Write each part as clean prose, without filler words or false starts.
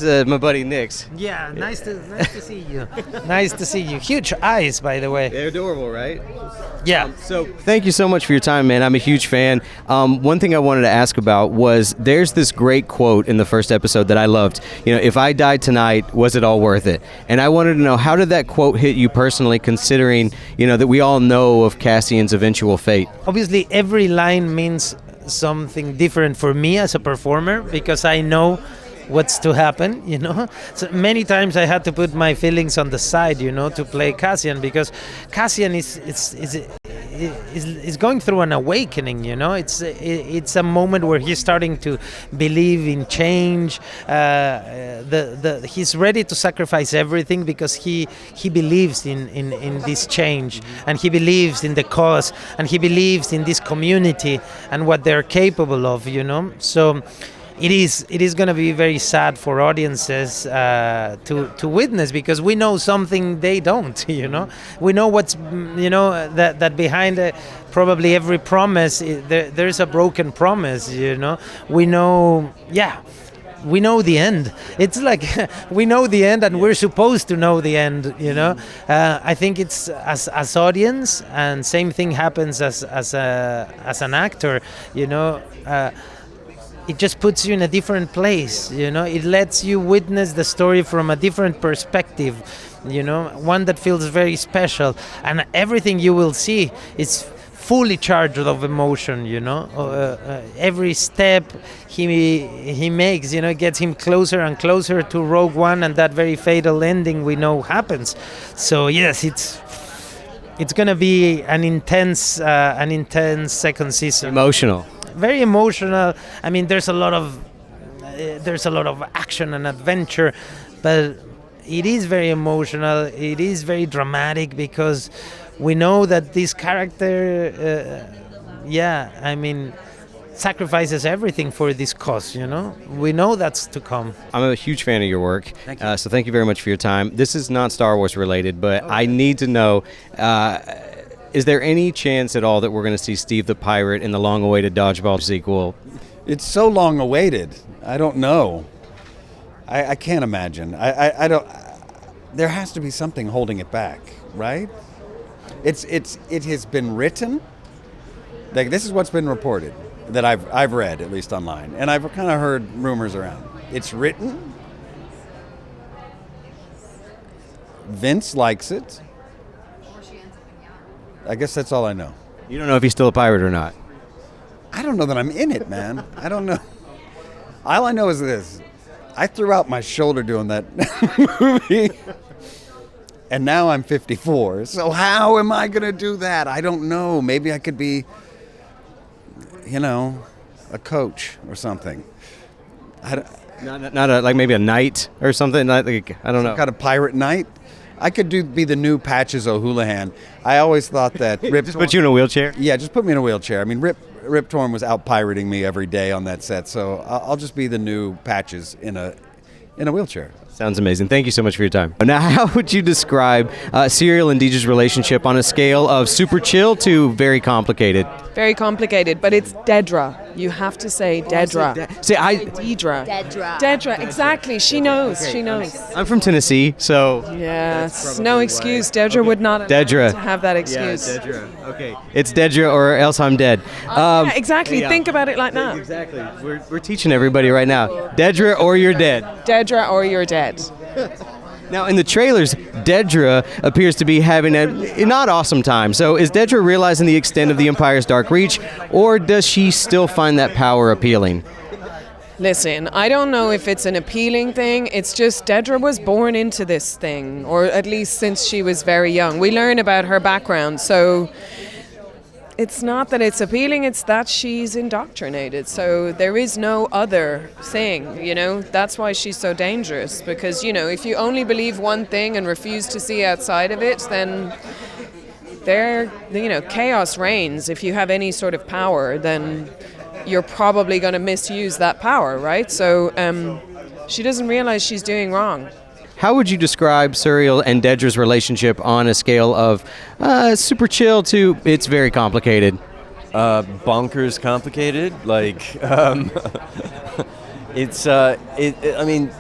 My buddy Nick's. Yeah, nice to see you. Nice to see you. Huge eyes, by the way. They're adorable, right? Yeah. So thank you so much for your time, man. I'm a huge fan. One thing I wanted to ask about was there's this great quote in the first episode that I loved. You know, if I died tonight, was it all worth it? And I wanted to know, how did that quote hit you personally, considering, that we all know of Cassian's eventual fate? Obviously, every line means something different for me as a performer, because I know what's to happen, So many times I had to put my feelings on the side, to play Cassian, because Cassian is going through an awakening, It's a moment where he's starting to believe in change. He's ready to sacrifice everything because he believes in this change, and he believes in the cause, and he believes in this community and what they're capable of, So it is going to be very sad for audiences to witness, because we know something they don't. We know what's that behind probably every promise there's a broken promise. We know. We know the end. It's like we know the end, and we're supposed to know the end. I think it's as audience, and same thing happens as an actor. It just puts you in a different place, It lets you witness the story from a different perspective, one that feels very special. And everything you will see is fully charged of emotion, every step he makes, gets him closer and closer to Rogue One, and that very fatal ending we know happens. So yes, it's gonna be an intense second season. Emotional. Very emotional. I mean, there's a lot of action and adventure, but it is very emotional. It is very dramatic, because we know that this character, sacrifices everything for this cause. We know that's to come. I'm a huge fan of your work. Thank you. So thank you very much for your time. This is not Star Wars related, but okay. I need to know. Is there any chance at all that we're going to see Steve the Pirate in the long-awaited Dodgeball sequel? It's so long-awaited. I don't know. I can't imagine. I don't. There has to be something holding it back, right? It has been written. Like, this is what's been reported that I've read, at least online, and I've kind of heard rumors around. It's written. Vince likes it. I guess that's all I know. You don't know if he's still a pirate or not? I don't know that I'm in it, man. I don't know. All I know is this. I threw out my shoulder doing that movie, and now I'm 54. So how am I going to do that? I don't know. Maybe I could be, a coach or something. Not like maybe a knight or something? I don't know. Got a pirate knight? I could be the new Patches O'Houlihan. I always thought that Rip just put you in a wheelchair? Yeah, just put me in a wheelchair. I mean, Rip Torn was out pirating me every day on that set, so I'll just be the new Patches in a wheelchair. Sounds amazing. Thank you so much for your time. Now, how would you describe Serial and Deidre's relationship on a scale of super chill to very complicated? Very complicated, but it's Dedra. You have to say Dedra. Deidre. Dedra, exactly. She knows. Okay. She knows. I'm from Tennessee, so... Yes, no excuse. Dedra would not have that excuse. Yeah, Dedra. Okay. It's Dedra or else I'm dead. Yeah, exactly. Yeah. Think about it like that. Exactly. We're teaching everybody right now. Dedra or you're dead. Dedra or you're dead. Now, in the trailers, Dedra appears to be having a not awesome time. So is Dedra realizing the extent of the Empire's dark reach, or does she still find that power appealing? Listen, I don't know if it's an appealing thing. It's just Dedra was born into this thing, or at least since she was very young. We learn about her background, so it's not that it's appealing, it's that she's indoctrinated. So there is no other thing, That's why she's so dangerous. Because, if you only believe one thing and refuse to see outside of it, then chaos reigns. If you have any sort of power, then you're probably going to misuse that power, right? So she doesn't realize she's doing wrong. How would you describe Serial and Dedra's relationship on a scale of super chill to it's very complicated? Bonkers complicated. Like, I mean,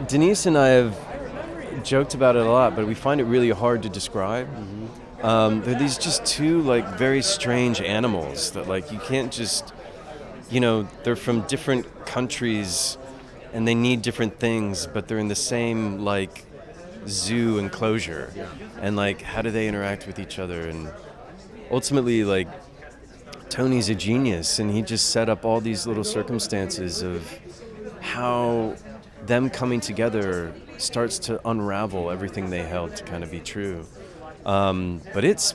Denise and I have joked about it a lot, but we find it really hard to describe. They're these just two like very strange animals that like you can't just, they're from different countries and they need different things, but they're in the same like zoo enclosure. And like, how do they interact with each other? And ultimately, like, Tony's a genius, and he just set up all these little circumstances of how them coming together starts to unravel everything they held to kind of be true. But it's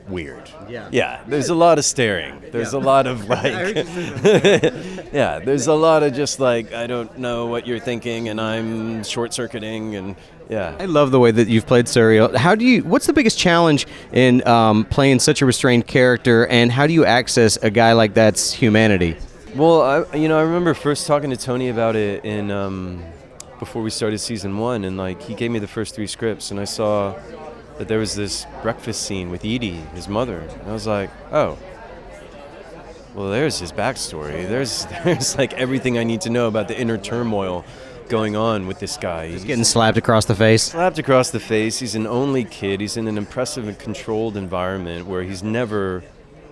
weird. Yeah, there's a lot of staring. There's a lot of like, yeah, there's a lot of just like, I don't know what you're thinking, and I'm short-circuiting, and yeah. I love the way that you've played Suriel. What's the biggest challenge in playing such a restrained character, and how do you access a guy like that's humanity? Well, I remember first talking to Tony about it in before we started season 1, and like he gave me the first 3 scripts, and I saw that there was this breakfast scene with Edie, his mother, and I was like, oh, well, there's his backstory. There's like everything I need to know about the inner turmoil going on with this guy. He's getting slapped across the face. Slapped across the face. He's an only kid. He's in an impressive and controlled environment where he's never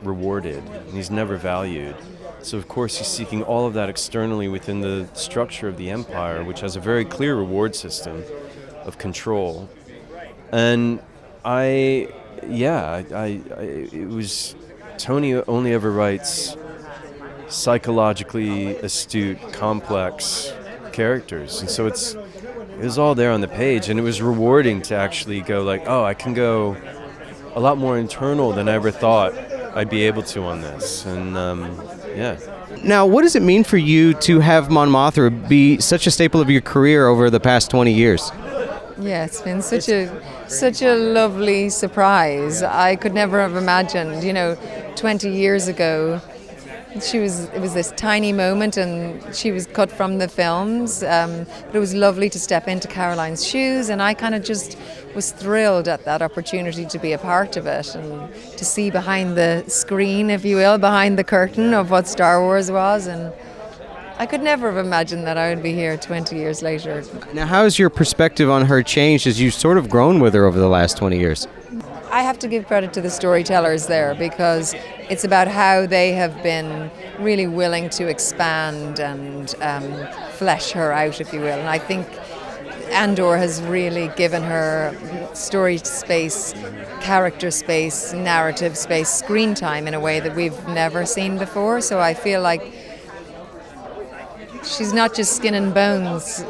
rewarded and he's never valued. So of course he's seeking all of that externally within the structure of the Empire, which has a very clear reward system of control. And it was, Tony only ever writes psychologically astute, complex characters, and so it was all there on the page, and it was rewarding to actually go like, oh, I can go a lot more internal than I ever thought I'd be able to on this, and yeah. Now, what does it mean for you to have Mon Mothma be such a staple of your career over the past 20 years? Yeah, it's been such a lovely surprise. I could never have imagined, 20 years ago, it was this tiny moment, and she was cut from the films, but it was lovely to step into Caroline's shoes, and I kind of just was thrilled at that opportunity to be a part of it and to see behind the screen, if you will, behind the curtain of what Star Wars was, and I could never have imagined that I would be here 20 years later. Now, how has your perspective on her changed as you've sort of grown with her over the last 20 years? I have to give credit to the storytellers there, because it's about how they have been really willing to expand and flesh her out, if you will. And I think Andor has really given her story space, character space, narrative space, screen time in a way that we've never seen before. So I feel like she's not just skin and bones.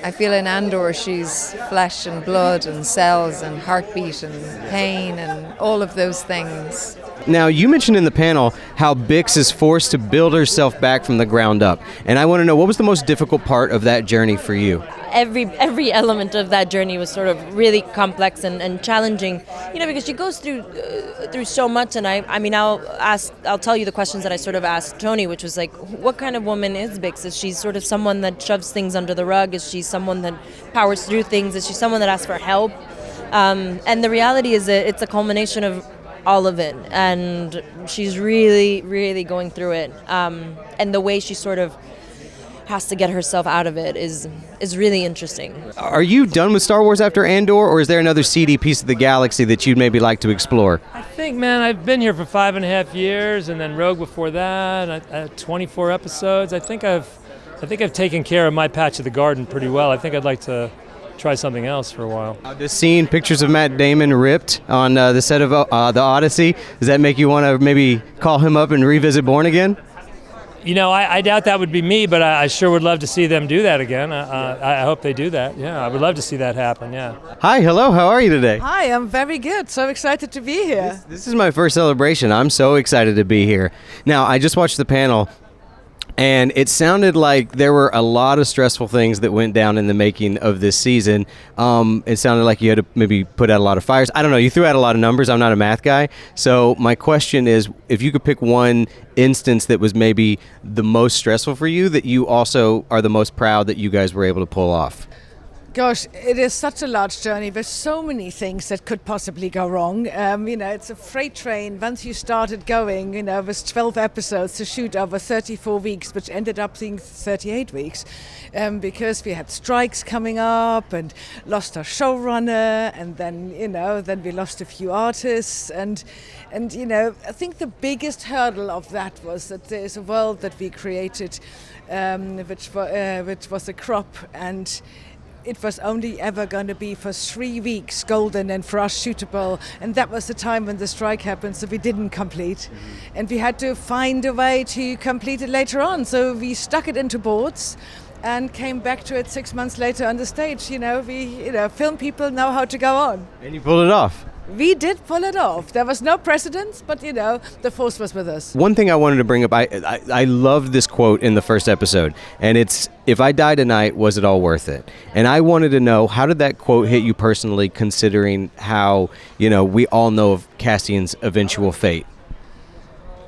I feel in Andor she's flesh and blood and cells and heartbeat and pain and all of those things. Now, you mentioned in the panel how Bix is forced to build herself back from the ground up. And I want to know, what was the most difficult part of that journey for you? Every element of that journey was sort of really complex and challenging, because she goes through so much. And I'll tell you the questions that I sort of asked Tony, which was like, what kind of woman is Bix? Is she sort of someone that shoves things under the rug? Is she someone that powers through things? Is she someone that asks for help? And the reality is that it's a culmination of all of it, and she's really, really going through it. And the way she sort of has to get herself out of it is really interesting. Are you done with Star Wars after Andor, or is there another seedy piece of the galaxy that you'd maybe like to explore? I think, man, I've been here for 5.5 years, and then Rogue before that, 24 episodes. I think I've taken care of my patch of the garden pretty well. I think I'd like to try something else for a while. Just seeing pictures of Matt Damon ripped on the set of the Odyssey, does that make you want to maybe call him up and revisit Born Again? I doubt that would be me, but I sure would love to see them do that again. I hope they do that. Yeah, I would love to see that happen, yeah. Hi, hello, how are you today? Hi, I'm very good. So excited to be here. This is my first celebration. I'm so excited to be here. Now, I just watched the panel, and it sounded like there were a lot of stressful things that went down in the making of this season. It sounded like you had to maybe put out a lot of fires. I don't know, you threw out a lot of numbers. I'm not a math guy. So my question is, if you could pick one instance that was maybe the most stressful for you, that you also are the most proud that you guys were able to pull off. Gosh, it is such a large journey. There's so many things that could possibly go wrong. It's a freight train. Once you started going, there's 12 episodes to shoot over 34 weeks, which ended up being 38 weeks, because we had strikes coming up and lost our showrunner, and then we lost a few artists, and I think the biggest hurdle of that was that there's a world that we created, which was a crop, and it was only ever going to be for 3 weeks golden and for us shootable, and that was the time when the strike happened, so we didn't complete. And we had to find a way to complete it later on, so we stuck it into boards and came back to it 6 months later on the stage. Film people know how to go on. And you pulled it off. We did pull it off. There was no precedence, but the force was with us. One thing I wanted to bring up, I loved this quote in the first episode, and it's, "If I die tonight, was it all worth it?" And I wanted to know, how did that quote hit you personally, considering how, we all know of Cassian's eventual fate?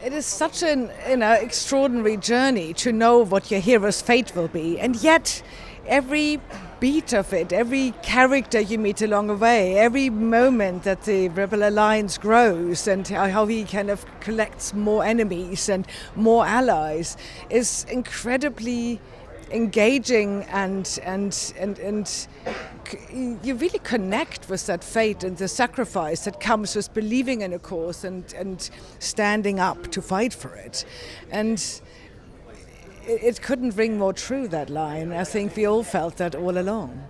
It is such an extraordinary journey to know what your hero's fate will be, and yet every beat of it, every character you meet along the way, every moment that the Rebel Alliance grows and how he kind of collects more enemies and more allies is incredibly engaging, and you really connect with that fate and the sacrifice that comes with believing in a cause and standing up to fight for it. And it couldn't ring more true, that line. I think we all felt that all along.